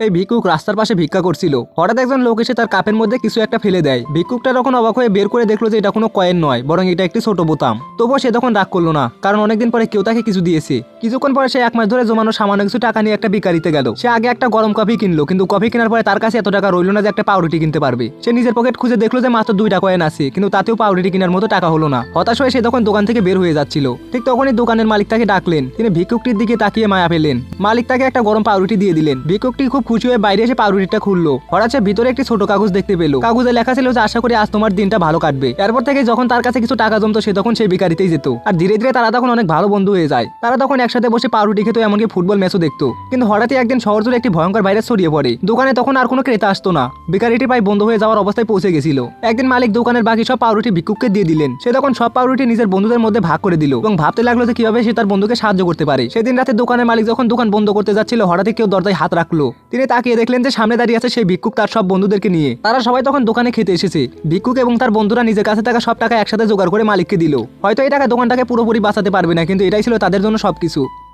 এই ভিক্ষুক রাস্তার পাশে ভিক্ষা করছিল। হঠাৎ একজন লোক এসে তার কাপের মধ্যে কিছু একটা ফেলে দেয়। ভিক্ষুকটা তখন অবাক হয়ে বের করে দেখলো যে এটা কোনো কয়েন নয়, বরং এটা একটি ছোট বোতাম। তবুও সে তখন রাগ করলো না, কারণ অনেকদিন পরে কেউ তাকে কিছু দিয়েছে। কিছুক্ষণ পরে সে 1 মাস ধরে জমানো সামান্য কিছু টাকা নিয়ে একটা ভিখারিতে গেল। সে আগে একটা গরম কফি কিনলো, কিন্তু কফি কেনার পরে তার কাছে এত টাকা রইল না যে একটা পাউরুটি কিনতে পারবে। সে নিজের পকেট খুঁজে দেখলো যে মাত্র 2টা কয়েন আছে, কিন্তু তাতেও পাউরুটি কেনার মতো টাকা হলো না। হতাশ হয়ে সে তখন দোকান থেকে বের হয়ে যাচ্ছিল। ঠিক তখনই দোকানের মালিক তাকে ডাকলেন। তিনি ভিক্ষুকটির দিকে তাকিয়ে মায়া পেলেন। মালিক তাকে একটা গরম পাউরুটি দিয়ে দিলেন। ভিক্ষুকটি খুব খুশি হয়ে বাইরে এসে পাউরুটিটা খুললো। হঠাৎ সে ভিতরে একটি ছোট কাগজ দেখতে পেল। কাগজে লেখা ছিল যে আশা করি আজ তোমার দিনটা ভালো কাটবে। এরপর থেকে যখন তার কাছে কিছু টাকা জমতো সে তখন সেই ভিখারিতেই যেত। আর ধীরে ধীরে তারা তখন অনেক ভালো বন্ধু হয়ে যায়। তারা তখন একসাথে বসে পাউরুটি খেত, এমনকি ফুটবল ম্যাচও দেখতো। কিন্তু হঠাৎই একদিন শহর জুড়ে একটি ভয়ঙ্কর ভাইরাস ছড়িয়ে পড়ে। দোকানে তখন আর কোনো ক্রেতা আসতো না। ভিখারিটি প্রায় বন্ধ হয়ে যাওয়ার অবস্থায় পৌঁছে গেছিল। একদিন মালিক দোকানের বাকি সব পাউরুটি ভিক্ষুককে দিয়ে দিলেন। সে তখন সব পাউরুটি নিজের বন্ধুদের মধ্যে ভাগ করে দিল এবং ভাবতে লাগলো যে কিভাবে সে তার বন্ধুকে সাহায্য করতে পারে। সেদিন রাতে দোকানের মালিক যখন দোকান বন্ধ করতে যাচ্ছিল, হঠাৎই কেউ দরজায় হাত রাখলো। তিনি তাকিয়ে দেখলেন যে সামনে দাঁড়িয়ে আছে সেই ভিক্ষুক তার সব বন্ধুদেরকে নিয়ে। তারা সবাই তখন দোকানে খেতে এসেছে। ভিক্ষুক এবং তার বন্ধুরা নিজের কাছে থাকা সব টাকা একসাথে জোগাড় করে মালিককে দিল। হয়তো এই টাকা দোকানটাকে পুরোপুরি বাঁচাতে পারবে না, কিন্তু এটাই ছিল তাদের জন্য সবকিছু।